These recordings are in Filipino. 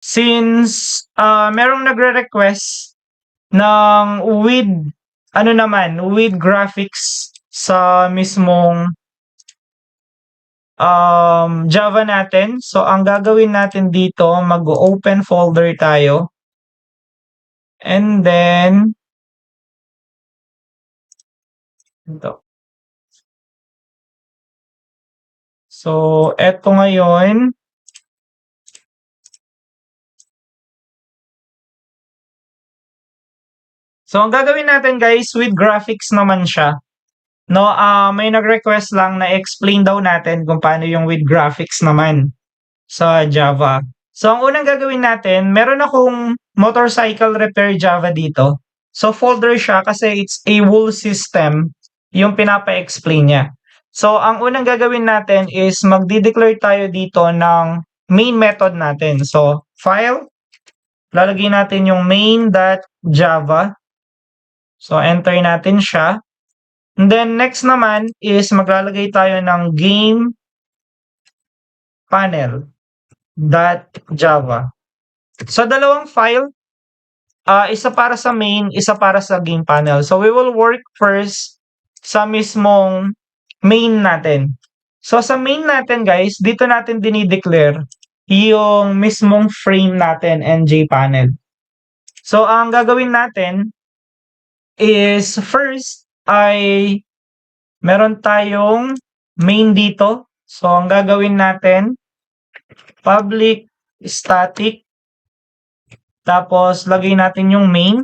Since merong nagre-request ng with graphics sa mismong Java natin. So, ang gagawin natin dito, mag-open folder tayo. And then, ito. So, eto ngayon. So, ang gagawin natin guys, with graphics naman siya. No, may nag-request lang na explain daw natin kung paano yung with graphics naman sa Java. So, ang unang gagawin natin, meron akong motorcycle repair Java dito. So, folder siya kasi it's a whole system yung pinapa-explain niya. So, ang unang gagawin natin is magdi-declare tayo dito ng main method natin. So, file, lalagay natin yung main.java. So, enter natin siya. And then, next naman is maglalagay tayo ng game panel.java. So, dalawang file, isa para sa main, isa para sa game panel. So, we will work first sa mismong main natin. So, sa main natin, guys, dito natin dinideclare yung mismong frame natin, njPanel. So, ang gagawin natin is first ay meron tayong main dito. So, ang gagawin natin, public static, tapos lagay natin yung main.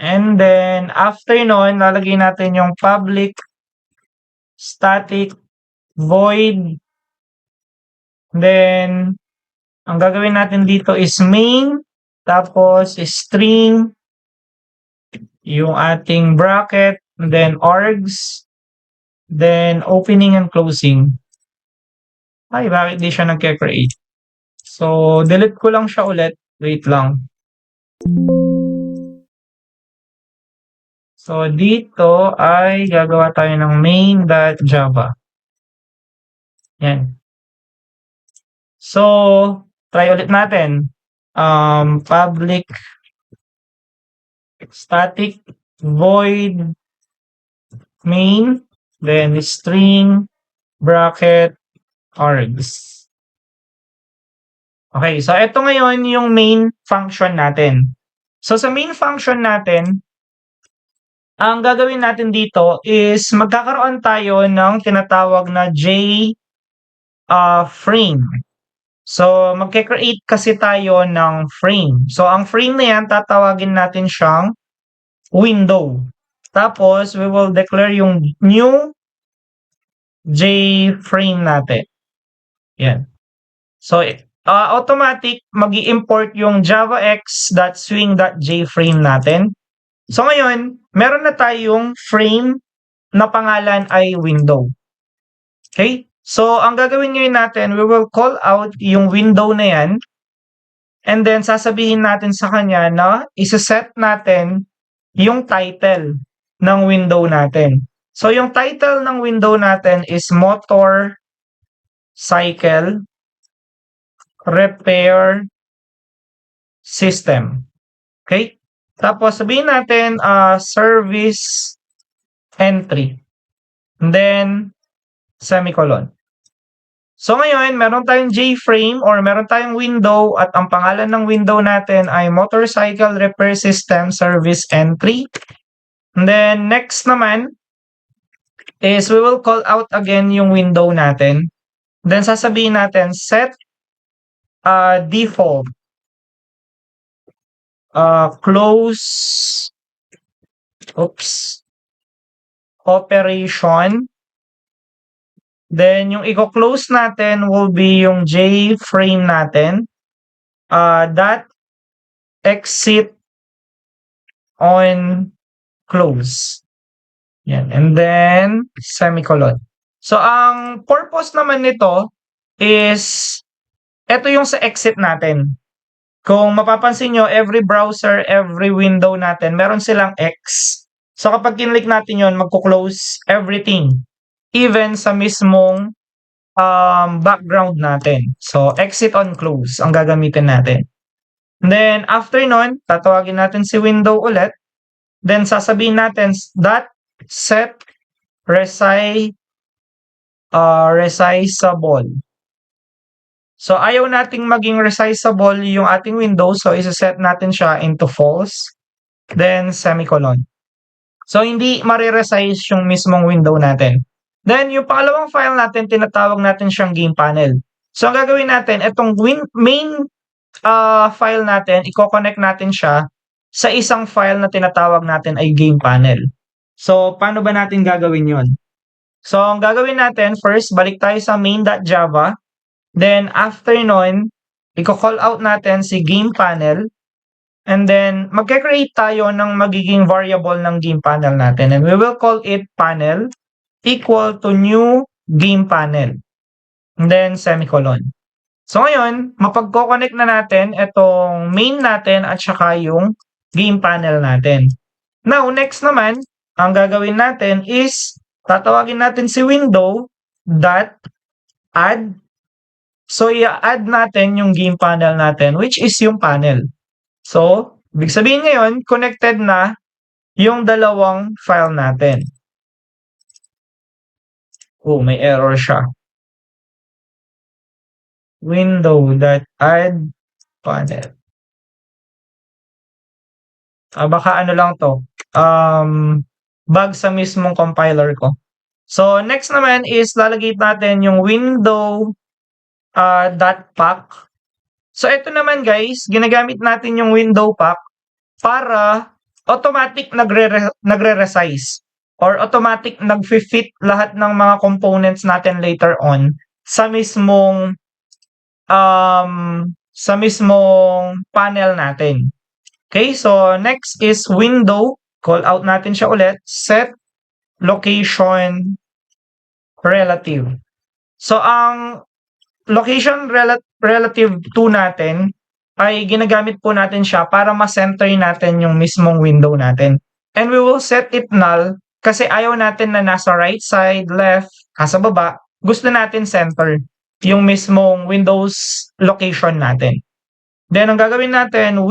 And then, after nun, lalagay natin yung public static void. Then, ang gagawin natin dito is main, tapos string, yung ating bracket, then args, then opening and closing. Ay, bakit di siya nagke-create? So, delete ko lang siya ulit. Wait lang. So, dito ay gagawa tayo ng main.java. Yan. So, try ulit natin. Public static void main, then string bracket args. Okay, so ito ngayon yung main function natin. So, sa main function natin, ang gagawin natin dito is magkakaroon tayo ng tinatawag na frame. So, magke-create kasi tayo ng frame. So, ang frame na yan, tatawagin natin siyang window. Tapos, we will declare yung new JFrame natin. Yan. So, automatic, mag-i-import yung javax.swing.jframe natin. So, ngayon, meron na tayong frame na pangalan ay window. Okay? So, ang gagawin ngayon natin, we will call out yung window na yan. And then, sasabihin natin sa kanya na isa-set natin yung title ng window natin. So, yung title ng window natin is Motorcycle Repair System. Okay? Tapos, sabihin natin service entry. And then, semicolon. So, ngayon, meron tayong JFrame or meron tayong window at ang pangalan ng window natin ay Motorcycle Repair System Service Entry. And then, next naman is we will call out again yung window natin. Then, sasabihin natin set default close operation. Then, yung i-close natin will be yung JFrame natin. That exit on close. Yan. And then, semicolon. So, ang purpose naman nito is, ito yung sa exit natin. Kung mapapansin nyo, every browser, every window natin, meron silang X. So, kapag kinlik natin yon, magko-close everything. Even sa mismong background natin. So, exit on close ang gagamitin natin. Then, after nun, tatawagin natin si window ulit. Then, sasabihin natin that set resizable. So, ayaw nating maging resizable yung ating window. So, isa-set natin siya into false. Then, semicolon. So, hindi mariresize yung mismong window natin. Then, yung pangalawang file natin, tinatawag natin siyang game panel. So, ang gagawin natin, itong main file natin, i-connect natin siya sa isang file na tinatawag natin ay game panel. So, paano ba natin gagawin yon? So, ang gagawin natin, first, balik tayo sa main.java. Then, after nun, i-call out natin si game panel. And then, mag-create tayo ng magiging variable ng game panel natin. And we will call it panel equal to new game panel. And then, semicolon. So, ngayon, mapag-connect na natin itong main natin at saka yung game panel natin. Now, next naman, ang gagawin natin is tatawagin natin si window dot add. So, i-add natin yung game panel natin, which is yung panel. So, ibig sabihin ngayon, connected na yung dalawang file natin. Oh, may error siya. Window.add panel. Baka ano lang to. Bug sa mismong compiler ko. So, next naman is lalagay natin yung window.pack. So, ito naman guys, ginagamit natin yung window pack para automatic nagre-resize or automatic nag-fit lahat ng mga components natin later on sa mismong panel natin. Okay, so next is window. Call out natin siya ulit. Set location relative. So, ang location relative to natin ay ginagamit po natin siya para ma-center natin yung mismong window natin. And we will set it null kasi ayaw natin na nasa right side, left, nasa baba. Gusto natin center yung mismong Windows location natin. Then, ang gagawin natin,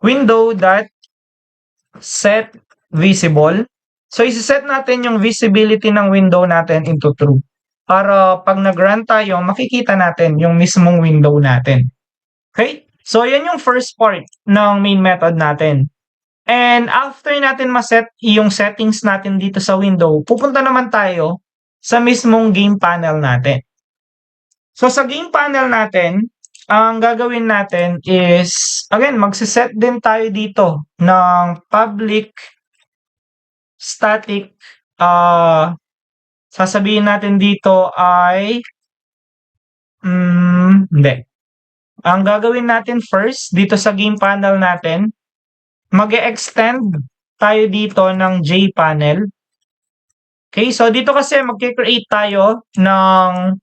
window.set visible. So, isi-set natin yung visibility ng window natin into true. Para pag nag-run tayo, makikita natin yung mismong window natin. Okay? So, yan yung first part ng main method natin. And after natin ma-set yung settings natin dito sa window, pupunta naman tayo sa mismong game panel natin. So, sa game panel natin, ang gagawin natin is, again, magsiset din tayo dito ng public static, sasabihin natin dito ay, hindi. Ang gagawin natin first, dito sa game panel natin, mag-e-extend tayo dito ng jpanel. Okay, so dito kasi mag-create tayo ng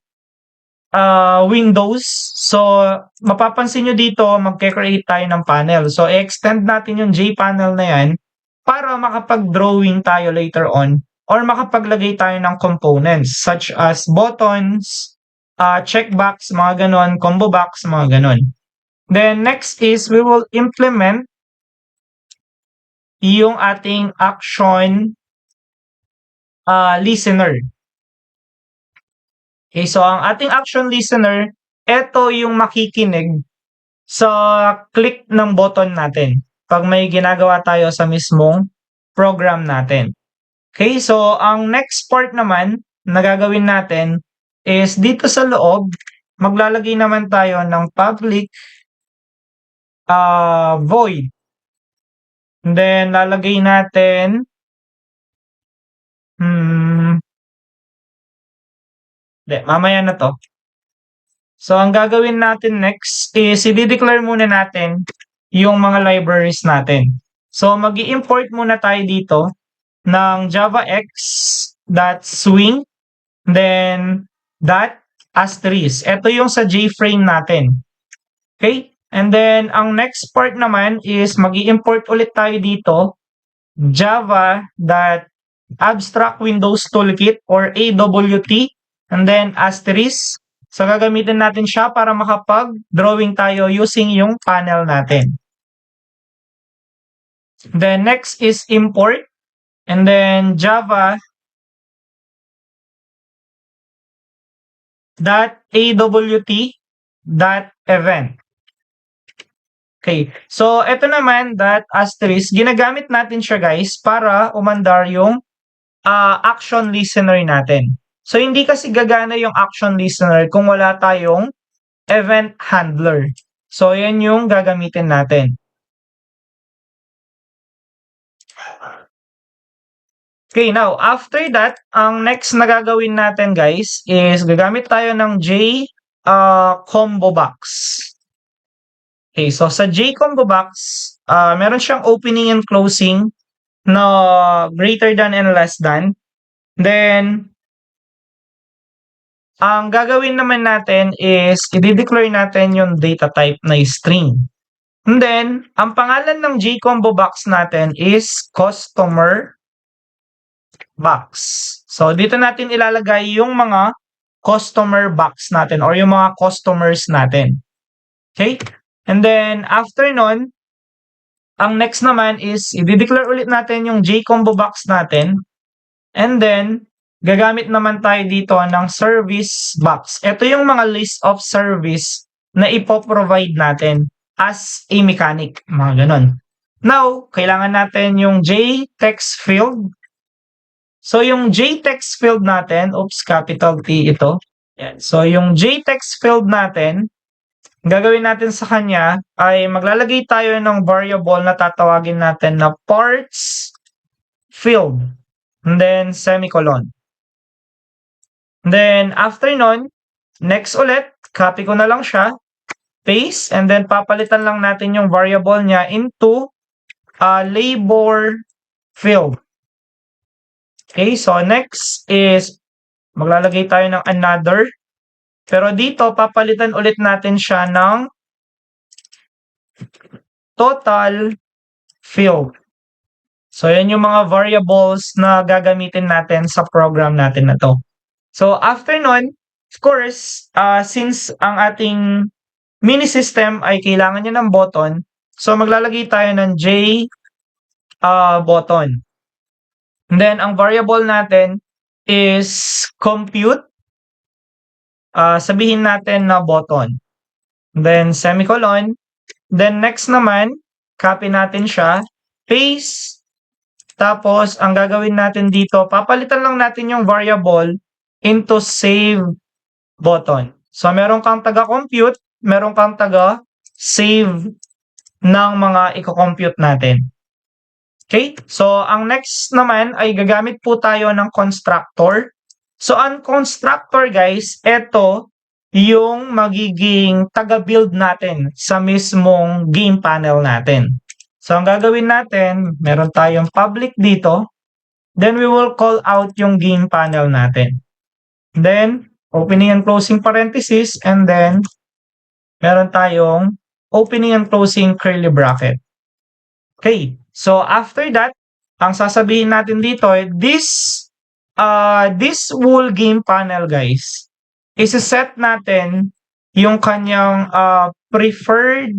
windows. So, mapapansin nyo dito, mag-create tayo ng panel. So, i-extend natin yung jpanel na yan para makapag-drawing tayo later on or makapaglagay tayo ng components such as buttons, checkbox, mga ganon, combo box, mga ganon. Then, next is we will implement yung ating action listener. Okay, so ang ating action listener, ito yung makikinig sa click ng button natin pag may ginagawa tayo sa mismong program natin. Okay, so ang next part naman na gagawin natin is dito sa loob, maglalagay naman tayo ng public void. And then, lalagay natin mamaya na to. So, ang gagawin natin next is i-declare muna natin yung mga libraries natin. So, mag-i-import muna tayo dito ng javax.swing then .asterisk. Ito yung sa JFrame natin. Okay? And then, ang next part naman is mag-i-import ulit tayo dito java.abstract windows toolkit or AWT and then asterisk. So, gagamitin natin siya para makapag-drawing tayo using yung panel natin. Then, next is import. And then, java .awt.event. Okay. So, ito naman, asterisk, ginagamit natin siya guys para umandar yung action listener natin. So, hindi kasi gagana yung action listener kung wala tayong event handler. So, yan yung gagamitin natin. Okay, now, after that, ang next na gagawin natin, guys, is gagamit tayo ng combo box. Okay, so sa combo box, meron siyang opening and closing na greater than and less than. Then, ang gagawin naman natin is i-declare natin yung data type na string. And then, ang pangalan ng combo box natin is customer box. So, dito natin ilalagay yung mga customer box natin or yung mga customers natin. Okay? And then, after nun, ang next naman is i-declare ulit natin yung combo box natin. And then, gagamit naman tayo dito ng service box. Ito yung mga list of service na ipoprovide natin as a mechanic. Mga ganon. Now, kailangan natin yung text field. So, yung text field natin, capital T ito. Yan. So, yung text field natin, gagawin natin sa kanya ay maglalagay tayo ng variable na tatawagin natin na parts field. And then, semicolon. And then, after nun, next ulit, copy ko na lang siya, paste, and then papalitan lang natin yung variable niya into labor field. Okay, so next is maglalagay tayo ng another. Pero dito, papalitan ulit natin siya ng total field. So, yan yung mga variables na gagamitin natin sa program natin na to. So, after nun, of course, since ang ating mini system ay kailangan niya ng button, so maglalagay tayo ng button. And then, ang variable natin is compute. Sabihin natin na button. Then, semicolon. Then, next naman, copy natin siya. Paste. Tapos, ang gagawin natin dito, papalitan lang natin yung variable into save button. So, meron kang taga-compute, meron kang taga-save ng mga i-compute natin. Okay? So, ang next naman ay gagamit po tayo ng constructor. So, ang constructor guys, ito yung magiging taga-build natin sa mismong game panel natin. So, ang gagawin natin, meron tayong public dito. Then, we will call out yung game panel natin. Then, opening and closing parenthesis. And then, meron tayong opening and closing curly bracket. Okay. So, after that, ang sasabihin natin dito, this whole game panel, guys, isa-set natin yung kanyang preferred,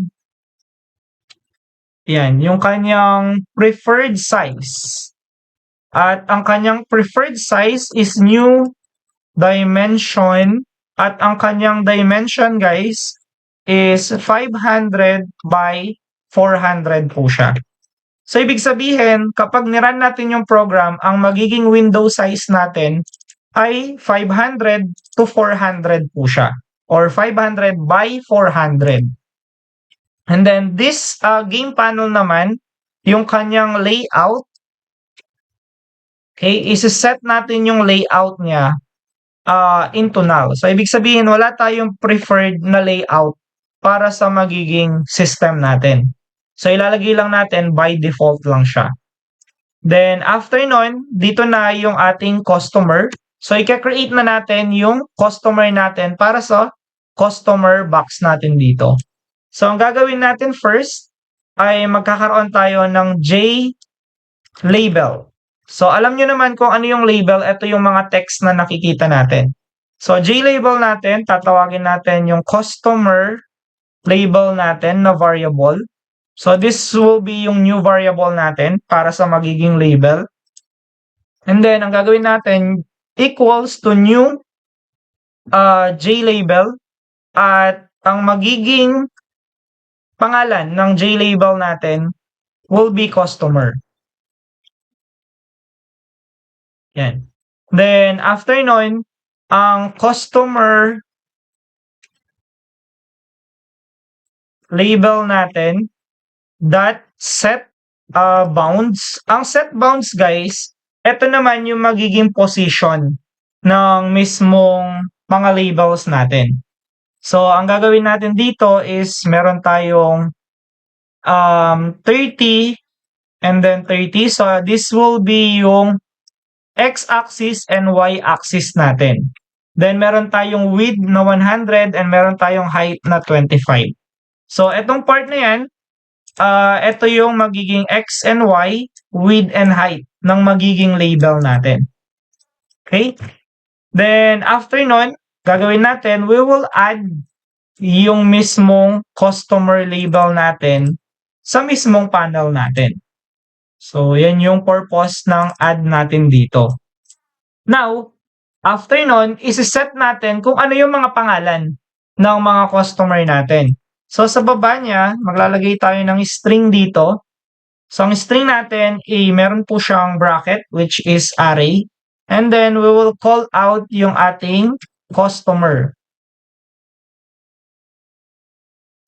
yung kanyang preferred size. At ang kanyang preferred size is new dimension. At ang kanyang dimension, guys, is 500 by 400 po siya. So, ibig sabihin, kapag niran natin yung program, ang magiging window size natin ay 500 to 400 po siya. Or 500 by 400. And then, this game panel naman, yung kanyang layout, okay, isa-set natin yung layout niya into null. So, ibig sabihin, wala tayong preferred na layout para sa magiging system natin. So, ilalagay lang natin by default lang siya. Then, after nun, dito na yung ating customer. So, i-create na natin yung customer natin para sa customer box natin dito. So, ang gagawin natin first ay magkakaroon tayo ng label. So, alam nyo naman kung ano yung label. Ito yung mga text na nakikita natin. So, J-label natin, tatawagin natin yung customer label natin na variable. So, this will be yung new variable natin para sa magiging label. And then, ang gagawin natin, equals to new J-label. At ang magiging pangalan ng J-label natin will be customer. Yan. Then, after nun, ang customer label natin dot set bounds. Ang set bounds, guys, ito naman yung magiging position ng mismong mga labels natin. So, ang gagawin natin dito is meron tayong 30 and then 30. So, this will be yung x-axis and y-axis natin. Then, meron tayong width na 100 and meron tayong height na 25. So, etong part na yan, ito yung magiging x and y, width and height ng magiging label natin. Okay? Then, after nun, gagawin natin, we will add yung mismong customer label natin sa mismong panel natin. So, yan yung purpose ng add natin dito. Now, after nun, isi-set natin kung ano yung mga pangalan ng mga customer natin. So, sa baba niya, maglalagay tayo ng string dito. So, ang string natin, meron po siyang bracket, which is array. And then, we will call out yung ating customer.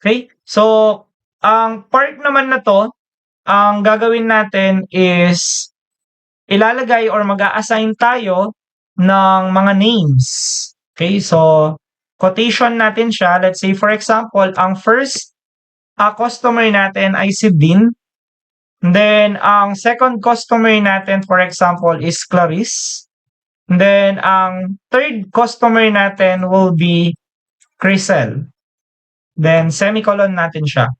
Okay? So, ang part naman na to, ang gagawin natin is ilalagay or mag-a-assign tayo ng mga names. Okay? So, quotation natin siya. Let's say, for example, ang first customer natin ay si Dean. Then, ang second customer natin, for example, is Clarice. Then, ang third customer natin will be Crisel. Then, semicolon natin siya.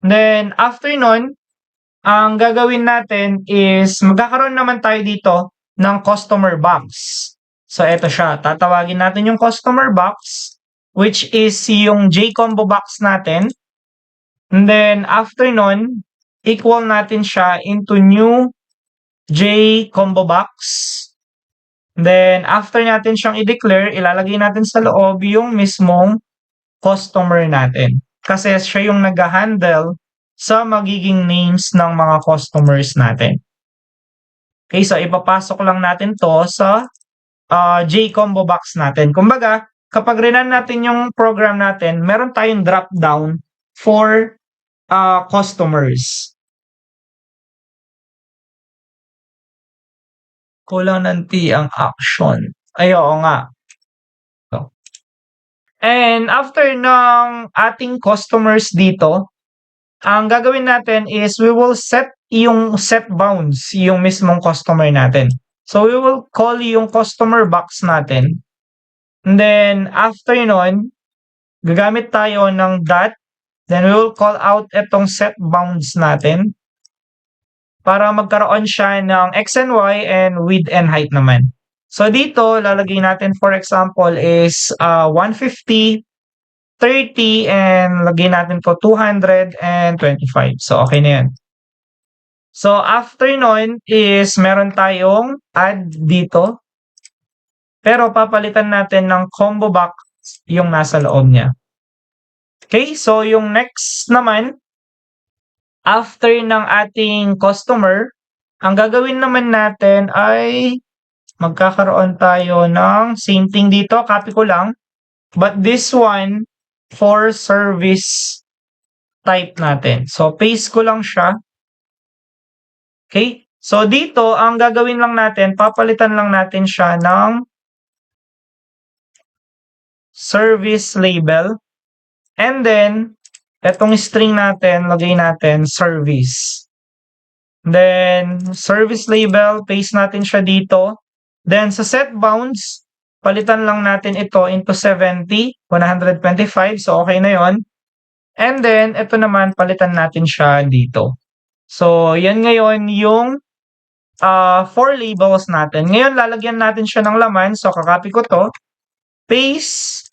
Then, after nun, ang gagawin natin is magkakaroon naman tayo dito ng customer box. So, eto siya. Tatawagin natin yung customer box, which is yung J-combo box natin. And then, after nun, equal natin siya into new J-combo box. Then, after natin siyang i-declare, ilalagay natin sa loob yung mismong customer natin. Kasi siya yung nag-handle sa magiging names ng mga customers natin. Okay, so ipapasok lang natin to sa J-combo box natin. Kumbaga, kapag rinan natin yung program natin, meron tayong drop down for customers. Kulang ng T ang action. Ay, oo nga. So, and after ng ating customers dito, ang gagawin natin is we will set yung set bounds yung mismong customer natin. So, we will call yung customer box natin. And then, after nun, gagamit tayo ng dot. Then, we will call out itong set bounds natin para magkaroon siya ng x and y and width and height naman. So, dito, lalagay natin, for example, is 150, 30, and lagay natin po 225. So, okay na yan. So, after nun is meron tayong add dito. Pero papalitan natin ng combo box yung nasa loob niya. Okay, so yung next naman, after ng ating customer, ang gagawin naman natin ay magkakaroon tayo ng same thing dito. Copy ko lang. But this one, for service type natin. So, paste ko lang siya. Okay? So, dito, ang gagawin lang natin, papalitan lang natin siya ng service label. And then, etong string natin, lagay natin service. Then, service label, paste natin siya dito. Then, sa set bounds, palitan lang natin ito into 70, 125. So, okay na yon. And then, ito naman, palitan natin siya dito. So, yan ngayon yung 4 labels natin. Ngayon, lalagyan natin siya ng laman. So, kakopy ko 'to, paste,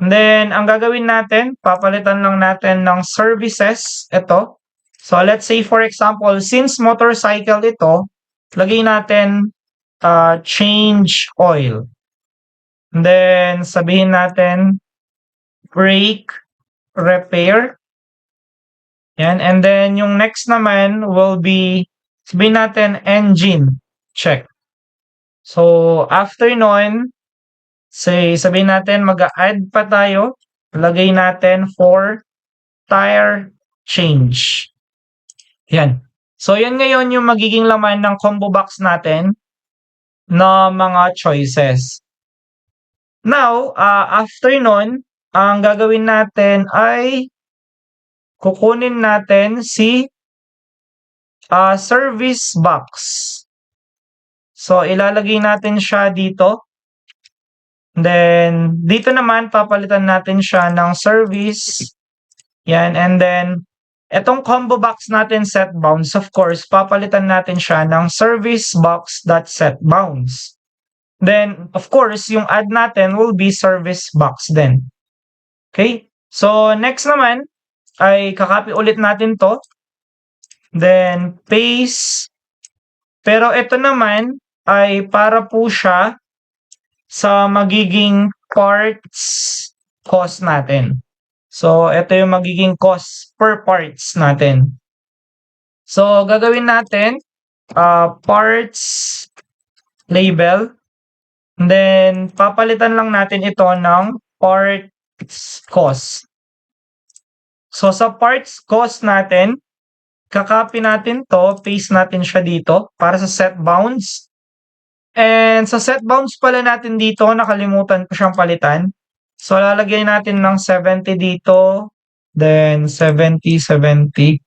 and then ang gagawin natin, papalitan lang natin ng services, ito. So, let's say for example, since motorcycle ito, lagay natin, change oil. And then, sabihin natin, brake repair. Yan, and then yung next naman will be, sabihin natin, engine check. So, after nun, sabihin natin, mag-a-add pa tayo. Lagay natin for tire change. Yan. So, yan ngayon yung magiging laman ng combo box natin na mga choices. Now, after nun, ang gagawin natin ay kukunin natin si service box. So, ilalagay natin siya dito. Then, dito naman, papalitan natin siya ng service. Yan, and then, etong combo box natin set bounds, of course, papalitan natin siya ng service box.setBounds. Then, of course, yung add natin will be service box din. Okay? So, next naman, ay kakopy ulit natin to. Then, paste. Pero ito naman, ay para po siya sa magiging parts cost natin. So, ito yung magiging cost per parts natin. So, gagawin natin, parts label. And then, papalitan lang natin ito ng parts cost. So, sa parts cost natin, kakopy natin to, paste natin siya dito para sa set bounds. And sa set bounds pala natin dito, nakalimutan ko siyang palitan. So, lalagyan natin ng 70 dito, then 70, 70.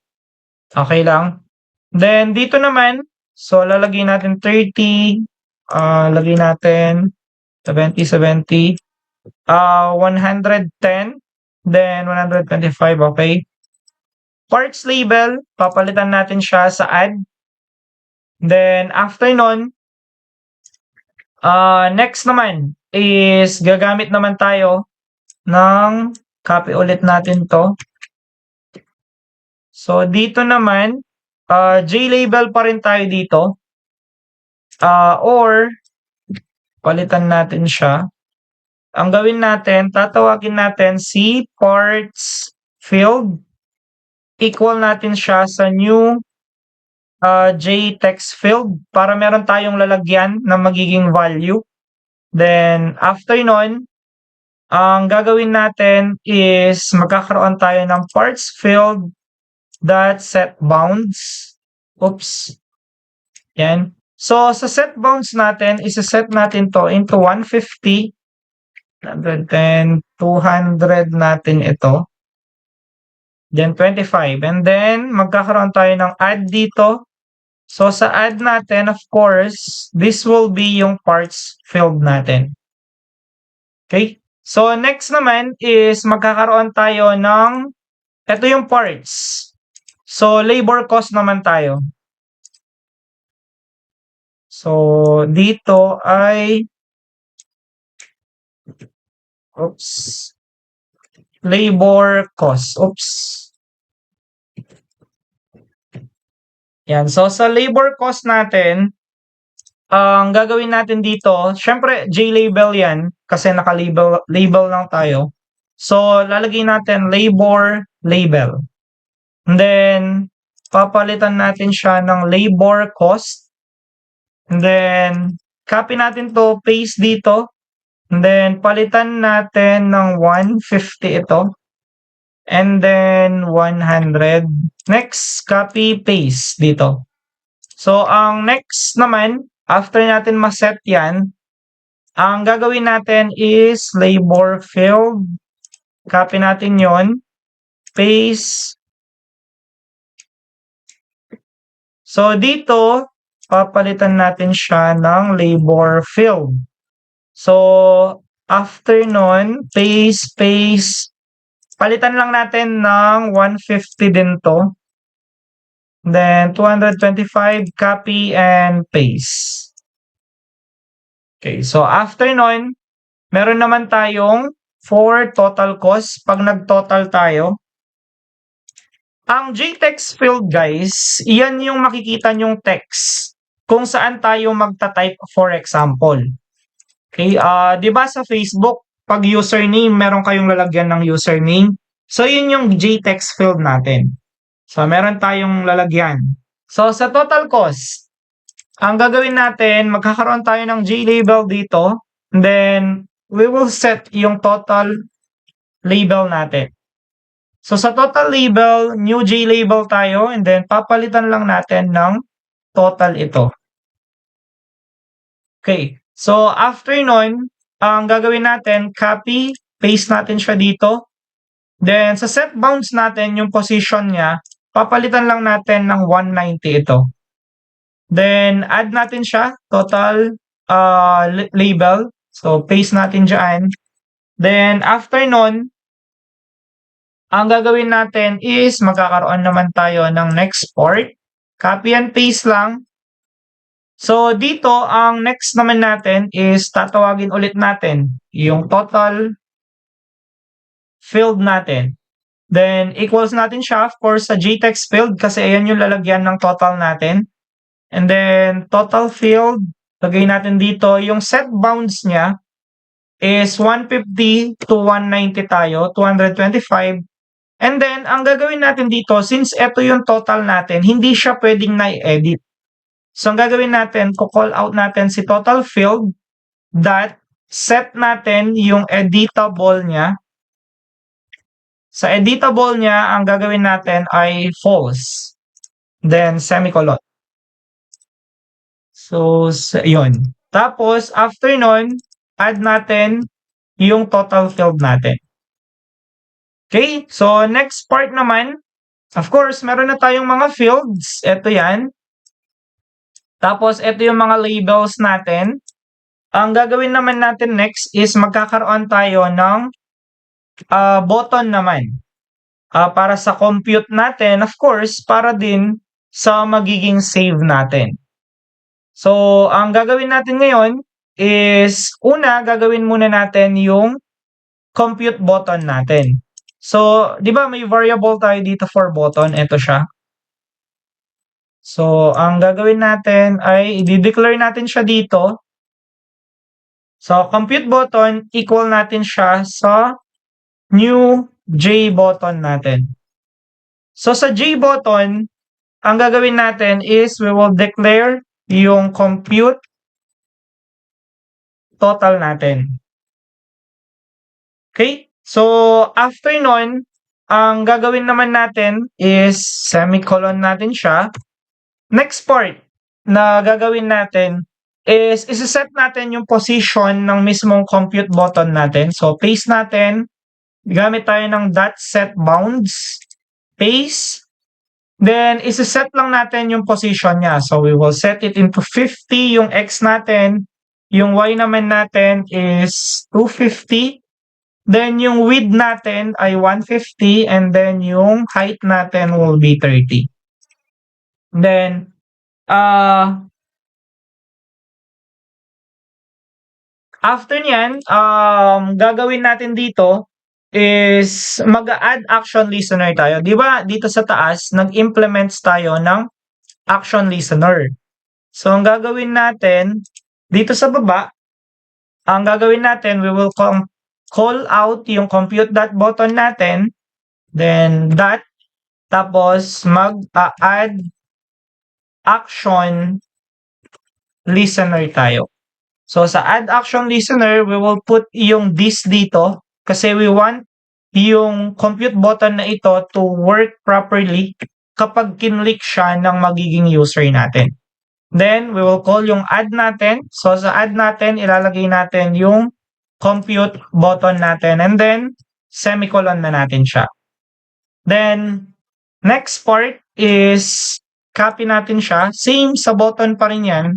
Okay lang. Then, dito naman, so lalagyan natin 30, lagay natin 70, 70, 110, then 125, okay. Parts label, papalitan natin siya sa add. Then, after nun, next naman is gagamit naman tayo ng copy ulit natin to. So, dito naman, J-label pa rin tayo dito. Or, palitan natin siya. Ang gawin natin, tatawagin natin si parts field. Equal natin siya sa new J text field para meron tayong lalagyan na magiging value. Then, after nun, ang gagawin natin is magkakaroon tayo ng parts field dot set bounds. Oops. Yan. So, sa set bounds natin, isa-set natin to into 150, 110, 200 natin ito. Then, 25. And then, magkakaroon tayo ng add dito. So, sa add natin, of course, this will be yung parts field natin. Okay? So, next naman is magkakaroon tayo ng, ito yung parts. So, labor cost naman tayo. So, dito ay, oops, labor cost. Oops. Yan. So, sa labor cost natin, ang gagawin natin dito, syempre, J-label yan kasi naka-label lang tayo. So, lalagay natin labor label. And then, papalitan natin siya ng labor cost. And then, copy natin to, paste dito. And then, palitan natin ng 150 ito. And then, 100. Next, copy, paste dito. So, ang next naman, after natin ma-set yan, ang gagawin natin is labor field. Copy natin yon, paste. So, dito, papalitan natin siya ng labor field. So, after nun, paste, paste. Palitan lang natin ng 150 din to. Then 225, copy and paste. Okay, so after nun, meron naman tayong for total cost. Pag nag-total tayo, ang JText field guys, iyan yung makikita nyong text kung saan tayo magta-type for example. Okay, 'di ba sa Facebook, pag username, meron kayong lalagyan ng username. So yun yung JText field natin. So meron tayong lalagyan. So sa total cost, ang gagawin natin, magkakaroon tayo ng JLabel dito. And then we will set yung total label natin. So sa total label, new JLabel tayo and then papalitan lang natin ng total ito. Okay. So after nun, ang gagawin natin, copy, paste natin siya dito. Then sa set bounds natin, yung position niya, papalitan lang natin ng 190 ito. Then add natin siya, total label. So paste natin dyan. Then after nun, ang gagawin natin is magkakaroon naman tayo ng next part. Copy and paste lang. So dito, ang next naman natin is tatawagin ulit natin yung total field natin. Then equals natin siya, of course, sa JText field kasi ayan yung lalagyan ng total natin. And then total field, lagay natin dito, yung set bounds niya is 150 to 190 tayo, 225. And then, ang gagawin natin dito, since ito yung total natin, hindi siya pwedeng na-edit. So, ang gagawin natin, call out natin si total field dot set natin yung editable niya. Sa editable niya, ang gagawin natin ay false. Then, semicolon. So, yun. Tapos, after nun, add natin yung total field natin. Okay? So, next part naman, of course, meron na tayong mga fields. Ito yan. Tapos, ito yung mga labels natin. Ang gagawin naman natin next is magkakaroon tayo ng button naman. Para sa compute natin, of course, para din sa magiging save natin. So, ang gagawin natin ngayon is, una, gagawin muna natin yung compute button natin. So, di ba may variable tayo dito for button? Ito siya. So, ang gagawin natin ay i-declare natin siya dito. So, compute button, equal natin siya sa new J button natin. So, sa J button, ang gagawin natin is we will declare yung compute total natin. Okay? So, after nun, ang gagawin naman natin is semicolon natin siya. Next part na gagawin natin is isa-set natin yung position ng mismong compute button natin. So, paste natin. Gamit tayo ng .set bounds. Paste. Then, isa-set lang natin yung position niya. So, we will set it into 50 yung X natin. Yung Y naman natin is 250. Then, yung width natin ay 150. And then, yung height natin will be 30. Then, after nyan, gagawin natin dito is mag-add action listener tayo. Di ba dito sa taas, nag-implements tayo ng action listener. So, ang gagawin natin, dito sa baba, ang gagawin natin, we will call out yung compute.button natin, then dot, tapos mag-add action listener tayo. So, sa add action listener, we will put yung this dito kasi we want yung compute button na ito to work properly kapag kinlik siya ng magiging user natin. Then, we will call yung add natin. So, sa add natin, ilalagay natin yung compute button natin and then, semicolon na natin siya. Then, next part is copy natin siya. Same sa button pa rin yan.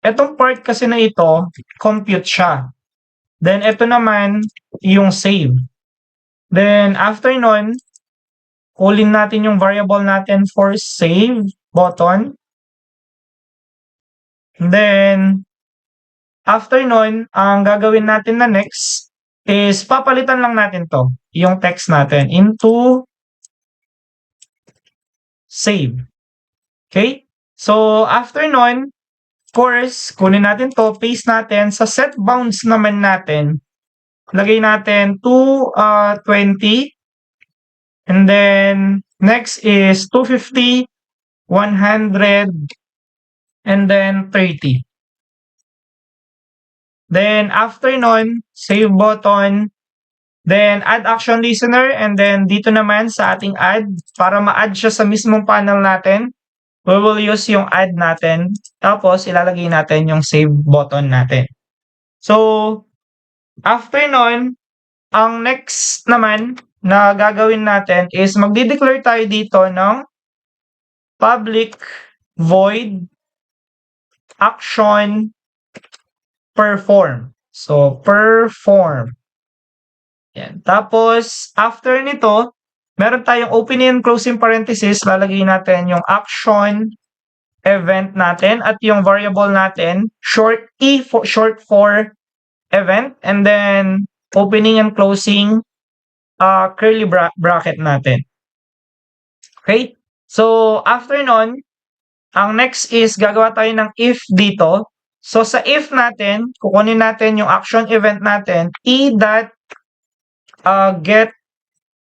Etong part kasi na ito, compute siya. Then, ito naman, yung save. Then, after nun, Callin natin yung variable natin for save button. And then, after nun, ang gagawin natin na next is papalitan lang natin to, yung text natin into save. Okay? So, after nun, of course, kunin natin to, paste natin sa set bounds naman natin. Lagay natin to 20. And then, next is 250, 100, and then 30. Then, after nun, save button. Then, add action listener. And then, dito naman sa ating add, para ma-add siya sa mismong panel natin, we will use yung add natin. Tapos, ilalagay natin yung save button natin. So, after nun, ang next naman na gagawin natin is magde-declare tayo dito ng public void action perform. So, perform. Yan. Tapos, after nito, meron tayong opening and closing parenthesis. Lalagay natin yung action event natin at yung variable natin, short for event, and then opening and closing curly bracket natin. Okay? So, after nun, ang next is gagawa tayo ng if dito. So, sa if natin, kukunin natin yung action event natin, get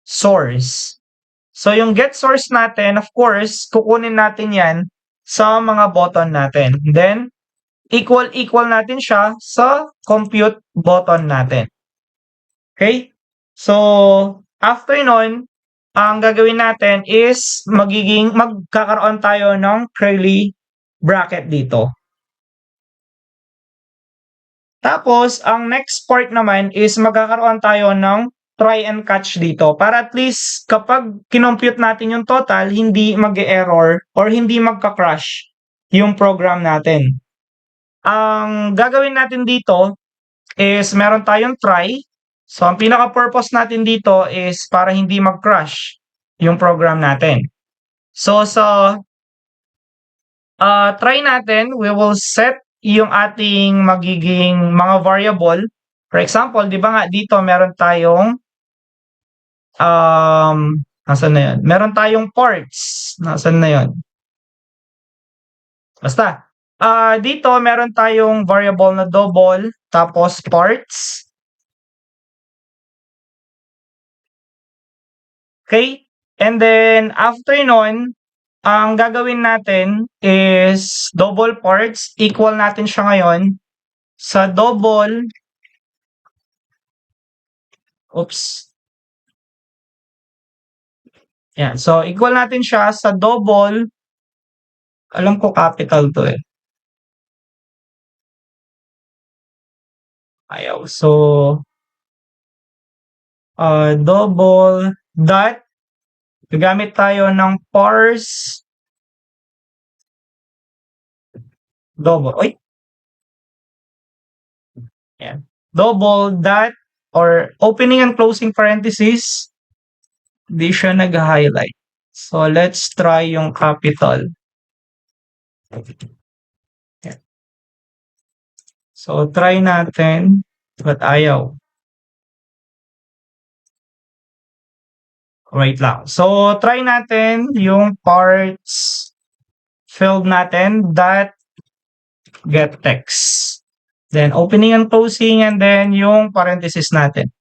source. So, yung get source natin, of course, kukunin natin yan sa mga button natin. Then, equal natin siya sa compute button natin. Okay? So, after nun, ang gagawin natin is magkakaroon tayo ng curly bracket dito. Tapos, ang next part naman is magkakaroon tayo ng try and catch dito para at least kapag kinompute natin yung total, hindi mag-error or hindi magka-crash yung program natin. Ang gagawin natin dito is meron tayong try. So, ang pinaka-purpose natin dito is para hindi mag-crash yung program natin. So, sa try natin, we will set yung ating magiging mga variable. For example, di ba nga dito meron tayong nasaan na yun? Meron tayong parts. Nasaan na yun? Basta. Dito meron tayong variable na double, tapos parts. Okay? And then, after nun, ang gagawin natin is double parts. Equal natin siya ngayon sa double. Oops. Yan. So, equal natin siya sa double. Alam ko capital to eh. Ayaw. So, double dot. Gagamit tayo ng parse double. Oy. Yan. Double dot or opening and closing parenthesis. Hindi siya nag-highlight. So, let's try yung capital. Yan. So, try natin. But ayaw. Wait lang. So, try natin yung parts field natin that get text. Then, opening and closing, and then yung parenthesis natin.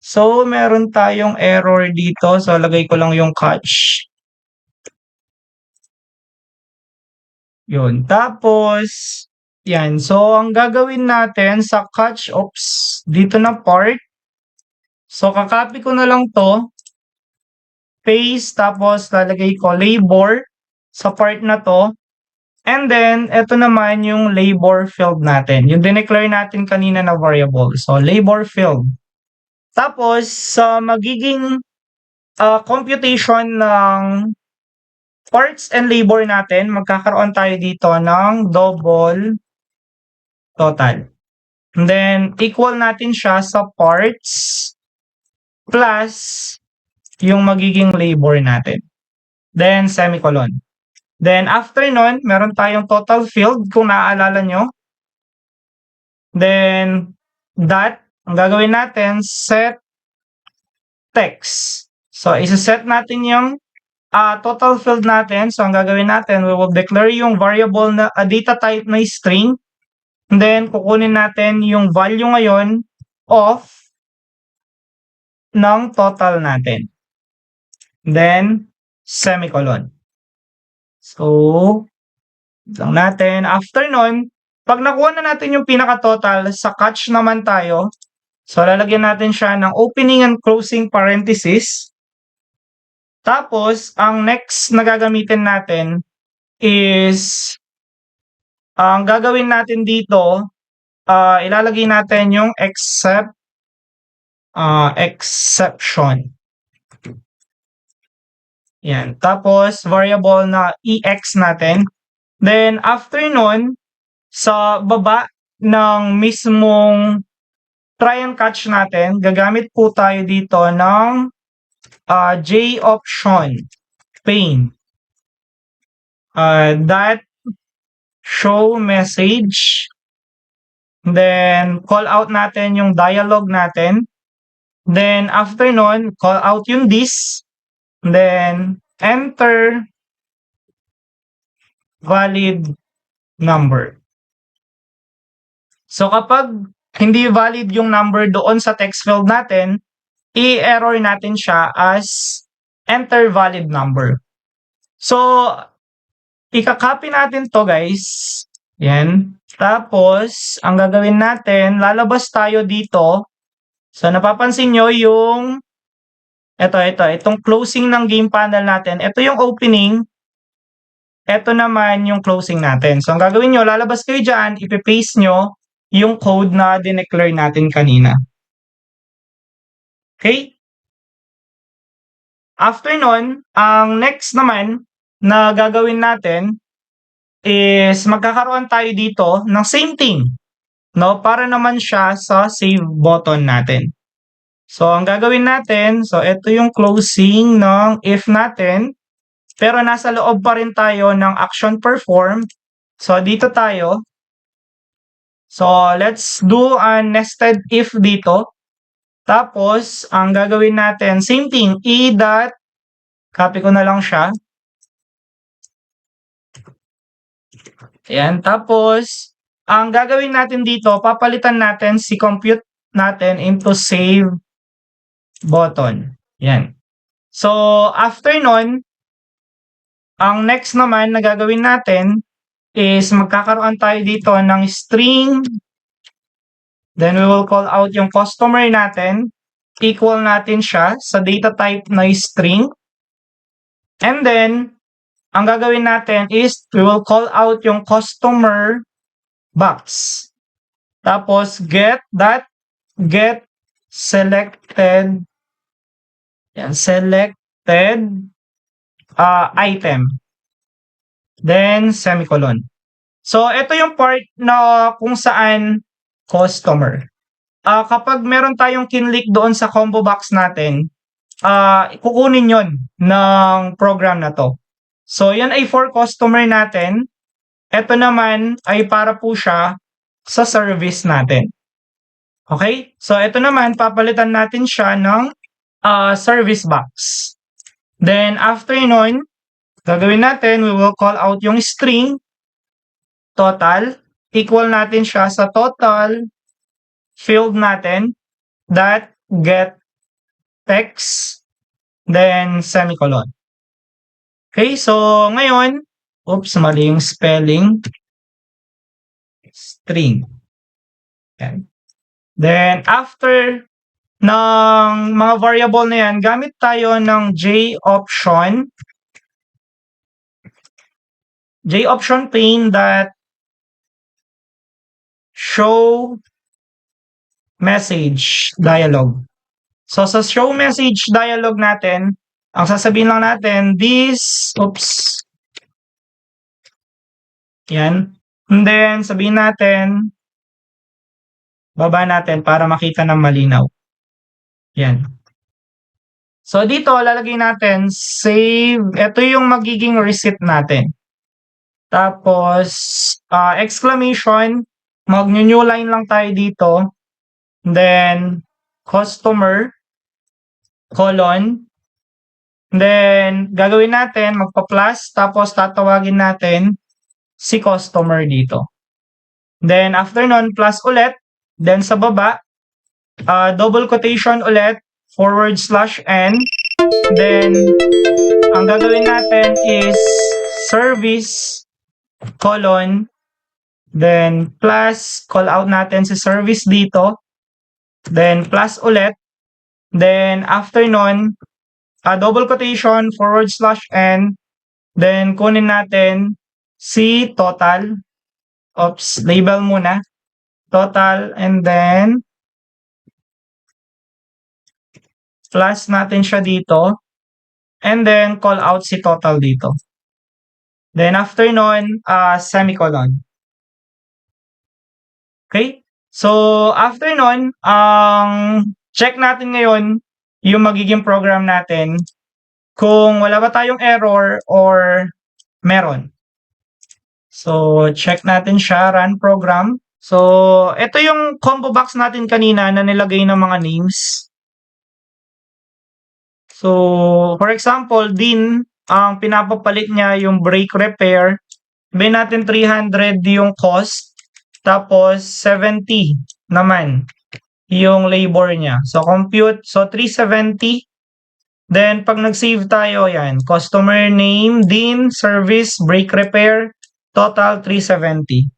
So, meron tayong error dito. So, lagay ko lang yung catch. Yun. Tapos, yan. So, ang gagawin natin sa catch, dito na part. So, kakopy ko na lang to. Paste, tapos lalagay ko labor sa part na to. And then, ito naman yung labor field natin. Yung dineclare natin kanina na variable. So, labor field. Tapos, sa magiging computation ng parts and labor natin, magkakaroon tayo dito ng double total. And then, equal natin siya sa parts plus yung magiging labor natin. Then, semicolon. Then, after nun, meron tayong total field kung naaalala nyo. Then, dot, ang gagawin natin, set text. So, isa-set natin yung total field natin. So, ang gagawin natin, we will declare yung variable na data type na string. And then, kukunin natin yung value ngayon of ng total natin. Then, semicolon. So, lang natin. After nun, pag nakuha na natin yung pinaka-total, sa catch naman tayo. So, lalagyan natin siya ng opening and closing parenthesis. Tapos, ang next na gagamitin natin is, ang gagawin natin dito, ilalagay natin yung exception. Yan. Tapos, variable na ex natin. Then, after nun, sa baba ng mismong try and catch natin, gagamit po tayo dito ng JOption pane. That show message. Then, call out natin yung dialog natin. Then, after nun, call out yung this. Then, enter valid number. So, kapag hindi valid yung number doon sa text field natin, i-error natin siya as enter valid number. So, ika-copy natin to guys. Yan. Tapos, ang gagawin natin, lalabas tayo dito. So, napapansin nyo yung itong closing ng game panel natin. Ito yung opening. Ito naman yung closing natin. So, ang gagawin nyo, lalabas kayo dyan, ipipaste nyo yung code na dineclare natin kanina. Okay? After nun, ang next naman na gagawin natin is magkakaroon tayo dito ng same thing. No? Para naman siya sa save button natin. So, ang gagawin natin, so ito yung closing ng if natin, pero nasa loob pa rin tayo ng action perform. So, dito tayo. So, let's do a nested if dito. Tapos, ang gagawin natin, same thing, copy ko na lang siya. Ayan, tapos, ang gagawin natin dito, papalitan natin si compute natin into save button. Yan. So, after nun, ang next naman na gagawin natin is magkakaroon tayo dito ng string. Then, we will call out yung customer natin. Equal natin siya sa data type na string. And then, ang gagawin natin is we will call out yung customer box. Tapos, get selected item. Then, semicolon. So, ito yung part na kung saan customer. Kapag meron tayong kinlik doon sa combo box natin, kukunin yon ng program na to. So, yan ay for customer natin. Ito naman ay para po siya sa service natin. Okay? So, ito naman, papalitan natin siya ng service box. Then, after nun, gagawin natin, we will call out yung string, total. Equal natin siya sa total field natin, that get text, then semicolon. Okay, so ngayon, oops, mali yung spelling. String. Okay. Then, after ng mga variable na yan, gamit tayo ng JOption pane that show message dialog. So, sa show message dialog natin, ang sasabihin lang natin, yan. And then, sabihin natin, baba natin para makita ng malinaw. Yan. So, dito lalagay natin save. Ito yung magiging receipt natin. Tapos, exclamation, mag-new line lang tayo dito. Then, customer, colon. Then, gagawin natin, magpa-plus, tapos tatawagin natin si customer dito. Then, after nun, plus ulit. Then, sa baba, double quotation ulit, /n. Then, ang gagawin natin is service, colon, then plus, call out natin si service dito, then plus ulit, then after nun, double quotation, /n, then kunin natin si total, label muna, total, and then plus natin siya dito, and then call out si total dito. Then after nun, semicolon. Okay? So, after nun, check natin ngayon yung magiging program natin kung wala ba tayong error or meron. So, check natin siya, run program. So, ito yung combo box natin kanina na nilagay ng mga names. So, for example, din, ang pinapapalit niya yung brake repair. Sabihin natin 300 yung cost. Tapos, 70 naman yung labor niya. So, compute. So, 370. Then, pag nag-save tayo, yan. Customer name, din, service, brake repair. Total, 370.